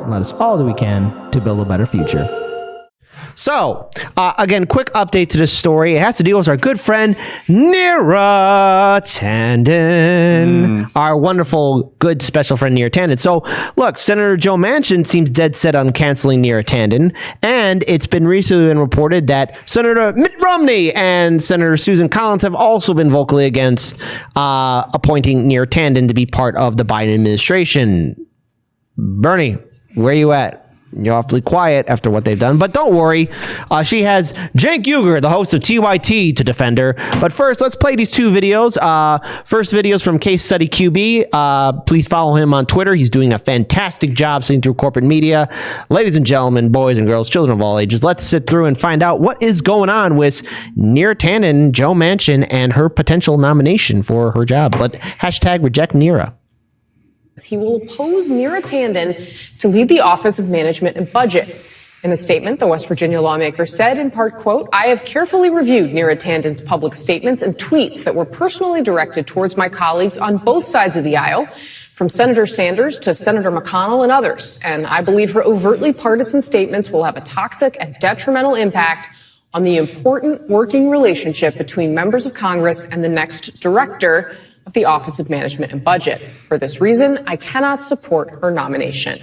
let us all do we can to build a better future. So, again, quick update to this story. It has to deal with our good friend, Neera Tanden, our wonderful, good, special friend, Neera Tanden. So, look, Senator Joe Manchin seems dead set on canceling Neera Tanden, and it's been recently been reported that Senator Mitt Romney and Senator Susan Collins have also been vocally against appointing Neera Tanden to be part of the Biden administration. Bernie, where you at? You're awfully quiet after what they've done, but don't worry. She has Cenk, the host of TYT, to defend her. But first, let's play these two videos. First video is from Case Study QB. Please follow him on Twitter. He's doing a fantastic job seeing through corporate media. Ladies and gentlemen, boys and girls, children of all ages, let's sit through and find out what is going on with Neera Tanden, Joe Manchin, and her potential nomination for her job. But hashtag reject Neera. He will oppose Neera Tanden to lead the Office of Management and Budget. In a statement, the West Virginia lawmaker said, in part, quote, "I have carefully reviewed Neera Tanden's public statements and tweets that were personally directed towards my colleagues on both sides of the aisle, from Senator Sanders to Senator McConnell and others. And I believe her overtly partisan statements will have a toxic and detrimental impact on the important working relationship between members of Congress and the next director of the Office of Management and Budget. For this reason, I cannot support her nomination."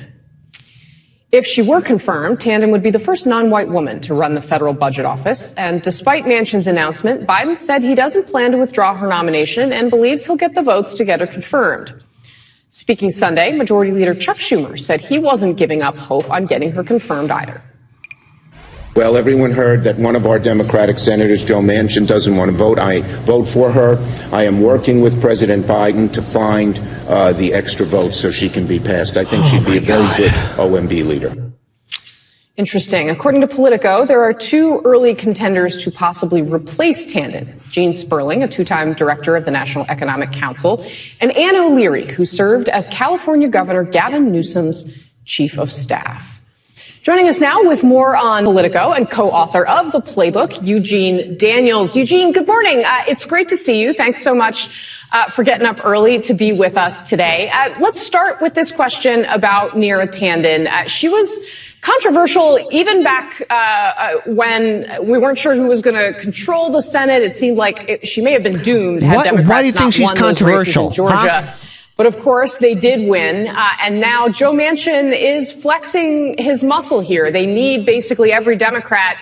If she were confirmed, Tanden would be the first non-white woman to run the federal budget office. And despite Manchin's announcement, Biden said he doesn't plan to withdraw her nomination and believes he'll get the votes to get her confirmed. Speaking Sunday, Majority Leader Chuck Schumer said he wasn't giving up hope on getting her confirmed either. Well, everyone heard that one of our Democratic senators, Joe Manchin, doesn't want to vote. I vote for her. I am working with President Biden to find the extra votes so she can be passed. I think she'd be a very good OMB leader. Interesting. According to Politico, there are two early contenders to possibly replace Tanden: Gene Sperling, a two-time director of the National Economic Council, and Ann O'Leary, who served as California Governor Gavin Newsom's chief of staff. Joining us now with more on Politico and co-author of The Playbook, Eugene Daniels. Eugene, good morning. It's great to see you. Thanks so much for getting up early to be with us today. Let's start with this question about Neera Tanden. She was controversial even back when we weren't sure who was going to control the Senate. It seemed like she may have been doomed had Democrats why do you think she's controversial in Georgia. But of course, they did win. And now Joe Manchin is flexing his muscle here. They need basically every Democrat.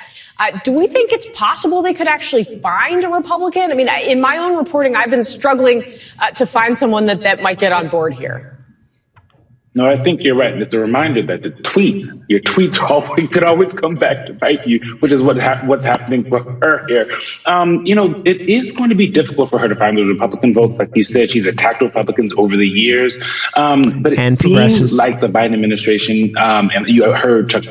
Do we think it's possible they could actually find a Republican? I mean, in my own reporting, I've been struggling to find someone that might get on board here. No, I think you're right. And it's a reminder that your tweets could always come back to bite you, which is what's happening for her here. It is going to be difficult for her to find those Republican votes. Like you said, she's attacked Republicans over the years. But it seems like the Biden administration, and you heard Chuck.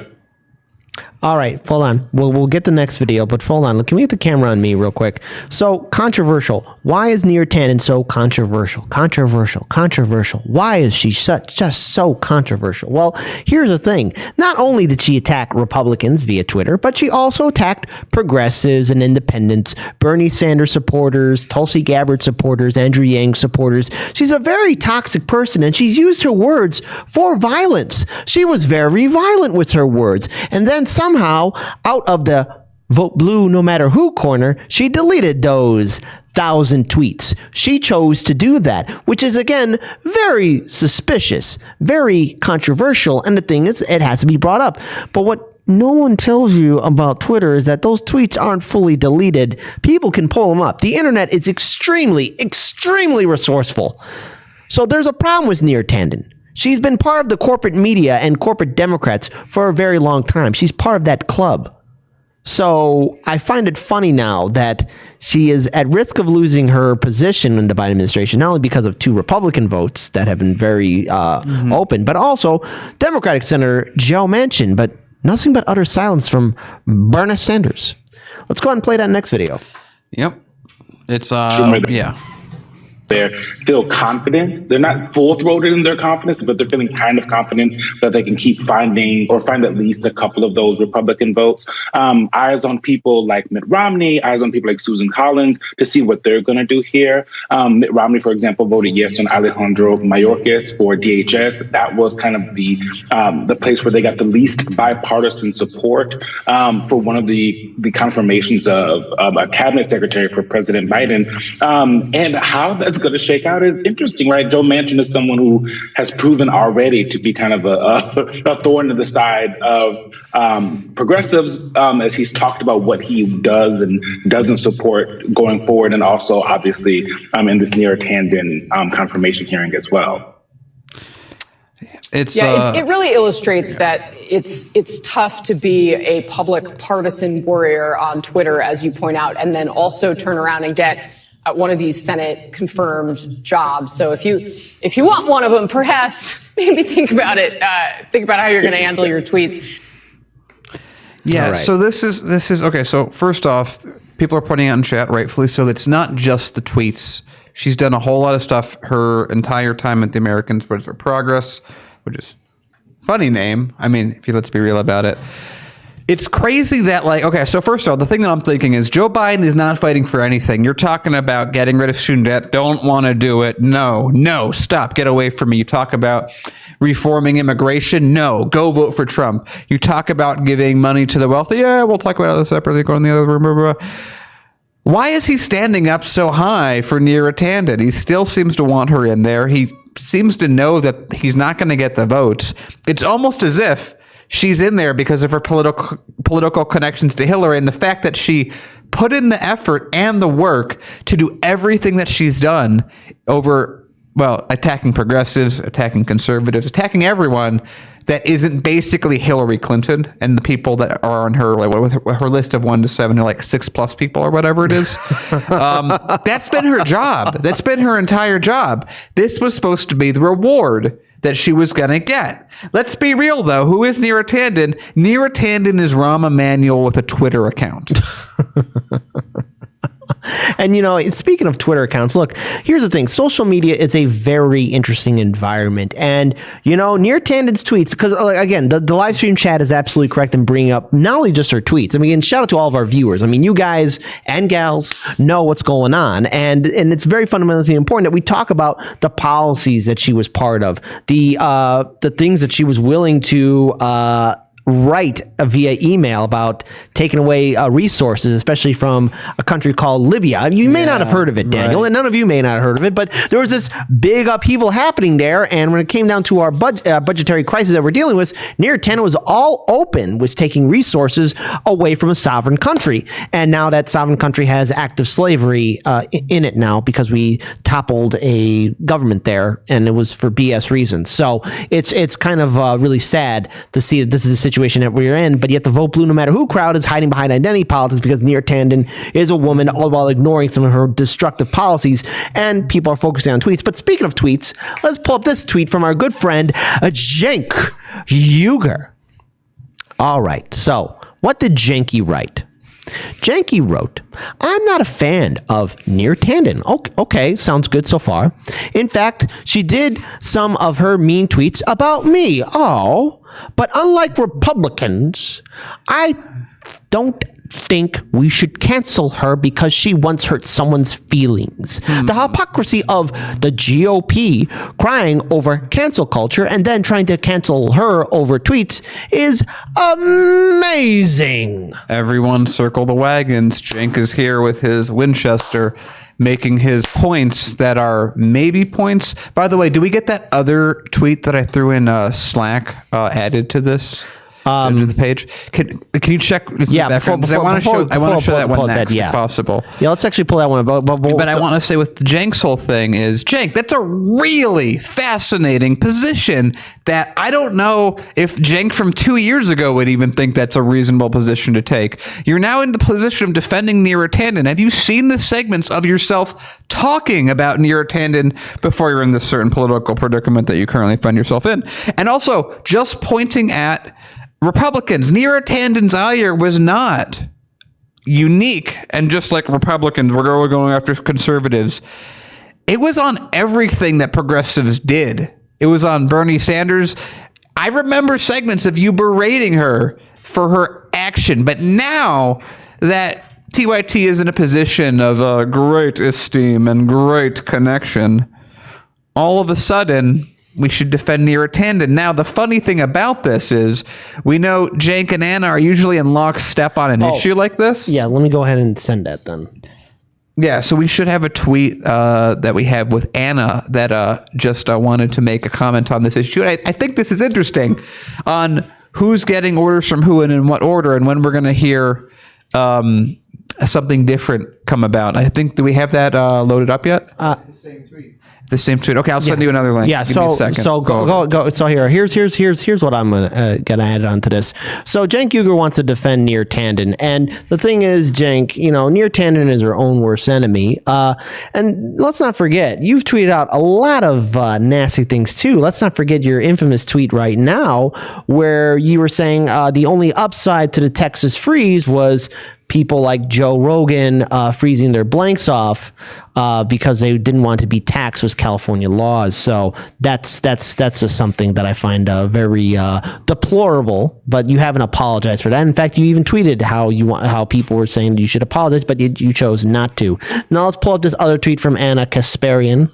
All right, hold on. We'll get the next video, but hold on. Can we get the camera on me real quick? So, controversial. Why is Neera Tanden so controversial? Controversial. Why is she just so controversial? Well, here's the thing. Not only did she attack Republicans via Twitter, but she also attacked progressives and independents, Bernie Sanders supporters, Tulsi Gabbard supporters, Andrew Yang supporters. She's a very toxic person, and she's used her words for violence. She was very violent with her words. And then somehow, out of the vote blue no matter who corner, she deleted those 1,000 tweets. She chose to do that, which is, again, very suspicious, very controversial. And the thing is, it has to be brought up. But what no one tells you about Twitter is that those tweets aren't fully deleted. People can pull them up. The internet is extremely resourceful. So there's a problem with Neera Tanden. She's been part of the corporate media and corporate Democrats for a very long time. She's part of that club. So I find it funny now that she is at risk of losing her position in the Biden administration, not only because of two Republican votes that have been very open, but also Democratic Senator Joe Manchin, but nothing but utter silence from Bernie Sanders. Let's go ahead and play that next video. Yep. It's, yeah. They feel confident. They're not full-throated in their confidence, but they're feeling kind of confident that they can keep find at least a couple of those Republican votes. Eyes on people like Mitt Romney, eyes on people like Susan Collins to see what they're going to do here. Mitt Romney, for example, voted yes on Alejandro Mayorkas for DHS. That was kind of the place where they got the least bipartisan support for one of the confirmations of a cabinet secretary for President Biden. And how that's going to shake out is interesting, right? Joe Manchin is someone who has proven already to be kind of a thorn in the side of progressives as he's talked about what he does and doesn't support going forward, and also obviously in this Neera Tanden confirmation hearing as well. It really illustrates that it's tough to be a public partisan warrior on Twitter, as you point out, and then also turn around and get one of these Senate confirmed jobs. So if you want one of them, perhaps maybe think about it. Think about how you're going to handle your tweets. Yeah. Right. So this is okay. So first off, people are pointing out in chat, rightfully so, it's not just the tweets. She's done a whole lot of stuff her entire time at the Americans for Progress, which is a funny name. I mean, let's be real about it. It's crazy that, so first of all, the thing that I'm thinking is Joe Biden is not fighting for anything. You're talking about getting rid of student debt. Don't want to do it. No, stop. Get away from me. You talk about reforming immigration. No, go vote for Trump. You talk about giving money to the wealthy. Yeah, we'll talk about it separately. Go in the other room. Blah, blah, blah. Why is he standing up so high for Neera Tanden? He still seems to want her in there. He seems to know that he's not going to get the votes. It's almost as if she's in there because of her political connections to Hillary and the fact that she put in the effort and the work to do everything that she's done over, attacking progressives, attacking conservatives, attacking everyone that isn't basically Hillary Clinton and the people that are on her, with her list of 1 to 7, 6+ people or whatever it is. That's been her job. That's been her entire job. This was supposed to be the reward that she was going to get. Let's be real, though. Who is Neera Tanden? Neera Tanden is Rahm Emanuel with a Twitter account. And, speaking of Twitter accounts, look, here's the thing. Social media is a very interesting environment. And, Neera Tanden's tweets, because, again, the live stream chat is absolutely correct in bringing up not only just her tweets. I mean, and shout out to all of our viewers. I mean, you guys and gals know what's going on. And it's very fundamentally important that we talk about the policies that she was part of, the things that she was willing to write via email about taking away resources, especially from a country called Libya. You may not have heard of it, Daniel, and none of you may not have heard of it, but there was this big upheaval happening there. And when it came down to our budgetary crisis that we're dealing with, Neera Tanden was all open with taking resources away from a sovereign country. And now that sovereign country has active slavery in it now because we toppled a government there, and it was for BS reasons. So it's kind of really sad to see that this is a situation that we're in, but yet the vote blue no matter who crowd is hiding behind identity politics because Neera Tanden is a woman, all while ignoring some of her destructive policies, and people are focusing on tweets. But speaking of tweets, let's pull up this tweet from our good friend Cenk Uygur. All right, so what did Cenk write? Cenk wrote, "I'm not a fan of Neera Tanden." Okay, sounds good so far. In fact, she did some of her mean tweets about me. But unlike Republicans, I don't think we should cancel her because she once hurt someone's feelings. The hypocrisy of the GOP crying over cancel culture and then trying to cancel her over tweets is amazing. Everyone circle the wagons. Cenk is here with his Winchester, making his points that are maybe points. By the way, do we get that other tweet that I threw in Slack added to this? To the page. Can you check? Yeah, I want to show that one next, if possible. Yeah, let's actually pull that one. But I want to say with Cenk's whole thing is, Cenk, that's a really fascinating position that I don't know if Cenk from 2 years ago would even think that's a reasonable position to take. You're now in the position of defending Neera Tanden. Have you seen the segments of yourself talking about Neera Tanden before you're in this certain political predicament that you currently find yourself in? And also, just pointing at Republicans. Neera Tanden's ire was not unique, and just like Republicans, we're going after conservatives. It was on everything that progressives did. It was on Bernie Sanders. I remember segments of you berating her for her action. But now that TYT is in a position of great esteem and great connection, all of a sudden, we should defend Neera Tanden. Now, the funny thing about this is we know Cenk and Anna are usually in lockstep on an issue like this. Yeah, let me go ahead and send that then. Yeah, so we should have a tweet that we have with Anna that just wanted to make a comment on this issue. And I think this is interesting on who's getting orders from who and in what order and when we're going to hear something different come about. I think, do we have that loaded up yet? The same tweet. Okay, I'll send you another link. Yeah. Give me a second. So go. So here's what I'm gonna add on to this. So Cenk Uygur wants to defend Neera Tanden, and the thing is, Cenk, Neera Tanden is her own worst enemy. And let's not forget, you've tweeted out a lot of nasty things too. Let's not forget your infamous tweet right now, where you were saying the only upside to the Texas freeze was people like Joe Rogan freezing their blanks off because they didn't want to be taxed with California laws. So that's just something that I find very deplorable. But you haven't apologized for that. In fact, you even tweeted how people were saying you should apologize, but you chose not to. Now let's pull up this other tweet from Anna Kasparian.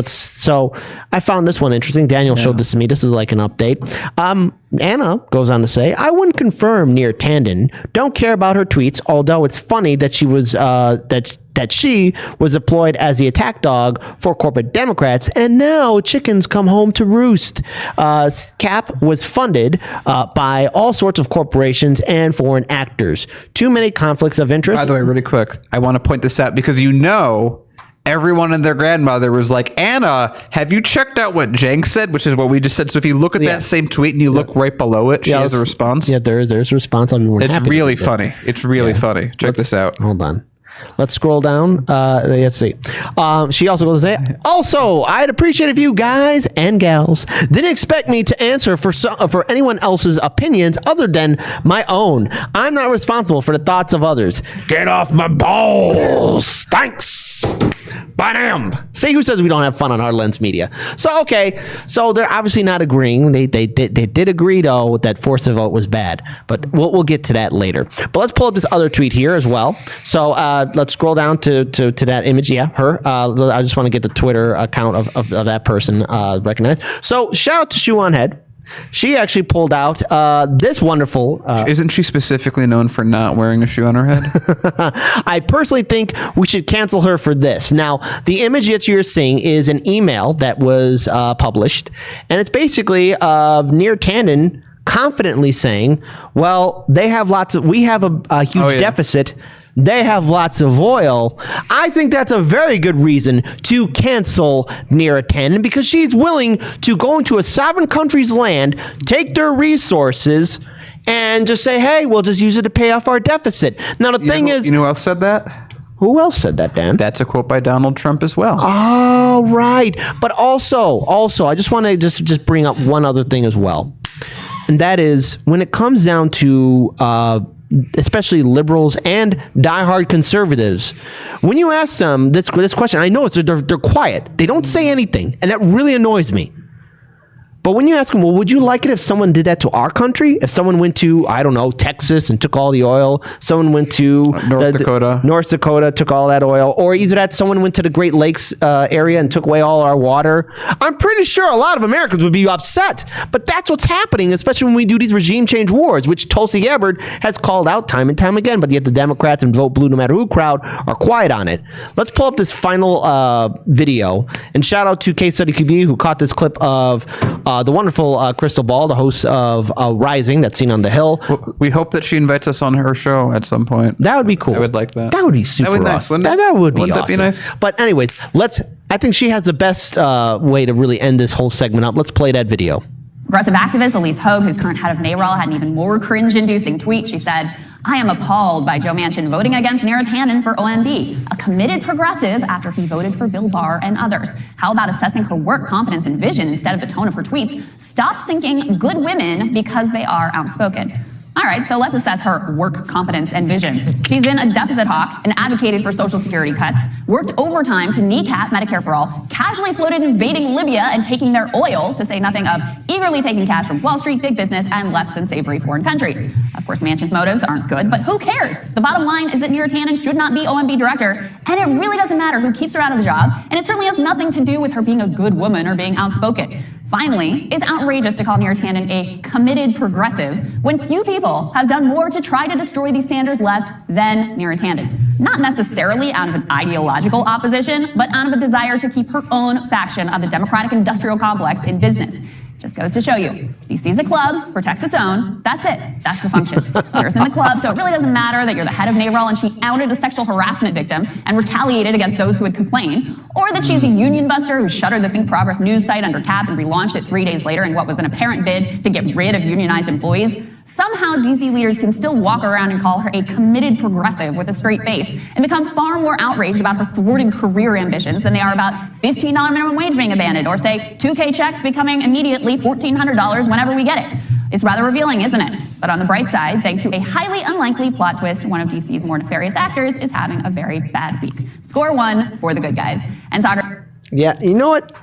So I found this one interesting. Daniel showed this to me. This is like an update. Anna goes on to say, I wouldn't confirm Neera Tanden. Don't care about her tweets, although it's funny that she was that she was deployed as the attack dog for corporate Democrats, and now chickens come home to roost. CAP was funded by all sorts of corporations and foreign actors. Too many conflicts of interest. By the way, really quick, I want to point this out because everyone and their grandmother was like, Anna, have you checked out what Cenk said? Which is what we just said. So if you look at that same tweet and you look right below it, she has a response. Yeah, there's a response. I'll be more than happy. It's really funny. It's really funny. Check this out. Hold on. Let's scroll down. Let's see. She also goes to say, also, I'd appreciate if you guys and gals didn't expect me to answer for anyone else's opinions other than my own. I'm not responsible for the thoughts of others. Get off my balls. Thanks. Bam. See who says we don't have fun on Hard Lens Media. So, okay. So they're obviously not agreeing. They did agree, though, that force the vote was bad. But we'll get to that later. But let's pull up this other tweet here as well. So let's scroll down to that image. Yeah, her. I just want to get the Twitter account of that person recognized. So shout out to Shoe on Head. She actually pulled out this wonderful... Isn't she specifically known for not wearing a shoe on her head? I personally think we should cancel her for this. Now, the image that you're seeing is an email that was published, and it's basically of Neera Tanden confidently saying, well, we have a huge deficit. They have lots of oil. I think that's a very good reason to cancel Neera Tanden because she's willing to go into a sovereign country's land, take their resources, and just say, hey, we'll just use it to pay off our deficit. Now, the thing is... You know who else said that? Who else said that, Dan? That's a quote by Donald Trump as well. Oh, right. But also, I just want to just bring up one other thing as well. And that is, when it comes down to... especially liberals and diehard conservatives, when you ask them this question, I know they're quiet. They don't say anything, and that really annoys me. But when you ask them, well, would you like it if someone did that to our country? If someone went to, I don't know, Texas and took all the oil, someone went to North Dakota, took all that oil, or either that someone went to the Great Lakes area and took away all our water, I'm pretty sure a lot of Americans would be upset. But that's what's happening, especially when we do these regime change wars, which Tulsi Gabbard has called out time and time again, but yet the Democrats and vote blue no matter who crowd are quiet on it. Let's pull up this final video, and shout out to Case Study QB who caught this clip of the wonderful Crystal Ball, the host of Rising, that's seen on the Hill. We hope that she invites us on her show at some point. That would be cool. I would like that. That would be super awesome. Nice, that would be awesome. That be nice? But anyways, I think she has the best way to really end this whole segment up. Let's play that video. Progressive activist Elise Hogue, who's current head of NARAL, had an even more cringe-inducing tweet. She said, I am appalled by Joe Manchin voting against Neera Tanden for OMB, a committed progressive after he voted for Bill Barr and others. How about assessing her work, competence, and vision instead of the tone of her tweets? Stop sinking good women because they are outspoken. All right, so let's assess her work competence and vision. She's been a deficit hawk and advocated for Social Security cuts, worked overtime to kneecap Medicare for all, casually floated invading Libya and taking their oil, to say nothing of eagerly taking cash from Wall Street, big business, and less than savory foreign countries. Of course, Manchin's motives aren't good, but who cares? The bottom line is that Neera Tanden should not be OMB director, and it really doesn't matter who keeps her out of the job, and it certainly has nothing to do with her being a good woman or being outspoken. Finally, it's outrageous to call Neera Tanden a committed progressive when few people have done more to try to destroy the Sanders left than Neera Tanden. Not necessarily out of an ideological opposition, but out of a desire to keep her own faction of the Democratic industrial complex in business. Just goes to show you, DC's a club, protects its own. That's it. That's the function. You're in the club, so it really doesn't matter that you're the head of NARAL and she outed a sexual harassment victim and retaliated against those who would complain, or that she's a union buster who shuttered the Think Progress news site under cap and relaunched it 3 days later in what was an apparent bid to get rid of unionized employees. Somehow DC leaders can still walk around and call her a committed progressive with a straight face and become far more outraged about her thwarted career ambitions than they are about $15 minimum wage being abandoned or, say, 2K checks becoming immediately $1,400 whenever we get it. It's rather revealing, isn't it? But on the bright side, thanks to a highly unlikely plot twist, one of DC's more nefarious actors is having a very bad week. Score 1 for the good guys. And soccer. Yeah, you know what?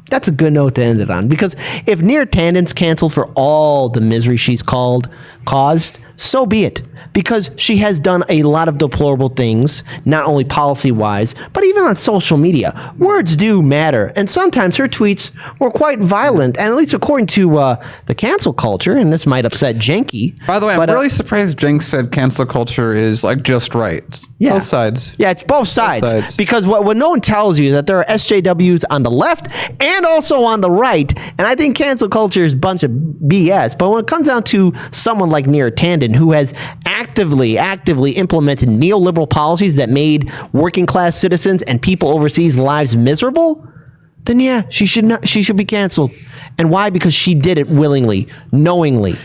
That's a good note to end it on, because if Neera Tanden's canceled for all the misery she's caused, so be it. Because she has done a lot of deplorable things, not only policy-wise, but even on social media. Words do matter, and sometimes her tweets were quite violent, and at least according to the cancel culture, and this might upset Jenky. By the way, I'm really surprised Cenk said cancel culture is like just right. Yeah. Both sides. Yeah, it's both sides. Because what no one tells you is that there are SJWs on the left and also on the right. And I think cancel culture is a bunch of BS. But when it comes down to someone like Neera Tanden, who has actively implemented neoliberal policies that made working class citizens and people overseas lives miserable, then yeah, she should be canceled. And why? Because she did it willingly, knowingly.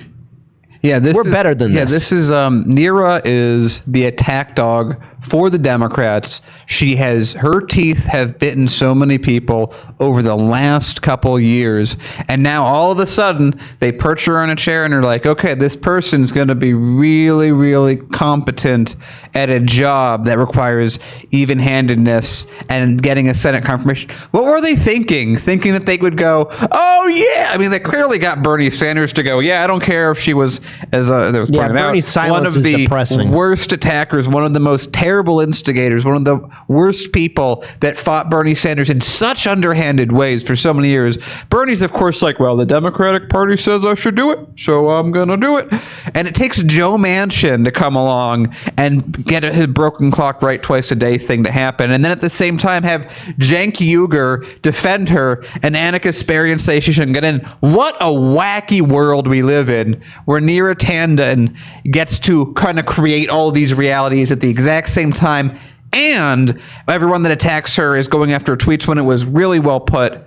Yeah, we're better than this. Yeah, this is Neera is the attack dog for the Democrats. Her teeth have bitten so many people over the last couple years, and now all of a sudden they perch her on a chair and are like, okay, this person's going to be really, really competent at a job that requires even-handedness and getting a Senate confirmation. What were they thinking? Thinking that they would go, oh yeah. I mean, they clearly got Bernie Sanders to go, yeah, I don't care if she was, as there was pointed out, one of the worst attackers, one of the most terrible instigators, one of the worst people that fought Bernie Sanders in such underhanded ways for so many years. Bernie's, of course, like, well, the Democratic Party says I should do it, so I'm going to do it. And it takes Joe Manchin to come along and get his broken clock right twice a day thing to happen. And then at the same time have Cenk defend her and Anna Kasparian say she shouldn't get in. What a wacky world we live in, where Neera Tanden gets to kind of create all these realities at the exact same time, and everyone that attacks her is going after her tweets when it was really well put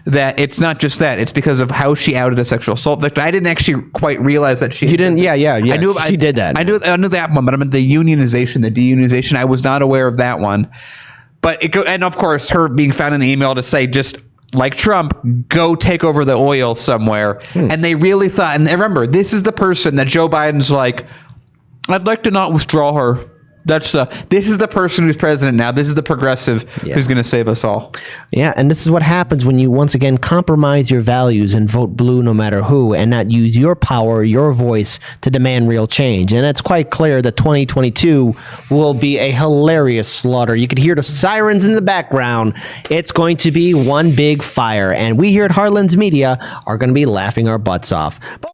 that it's not just that, it's because of how she outed a sexual assault victim. I didn't actually quite realize that she... You didn't? Yeah. I knew she did that. I knew that one, but I mean the unionization, the deunionization, I was not aware of that one. But and of course, her being found in an email to say, just like Trump, go take over the oil somewhere. And they really thought, and remember, this is the person that Joe Biden's like, I'd like to not withdraw her. This is the person who's president now. This is the progressive who's going to save us all. Yeah, and this is what happens when you once again compromise your values and vote blue no matter who, and not use your power, your voice to demand real change. And it's quite clear that 2022 will be a hilarious slaughter. You could hear the sirens in the background. It's going to be one big fire, and we here at Heartlands Media are going to be laughing our butts off.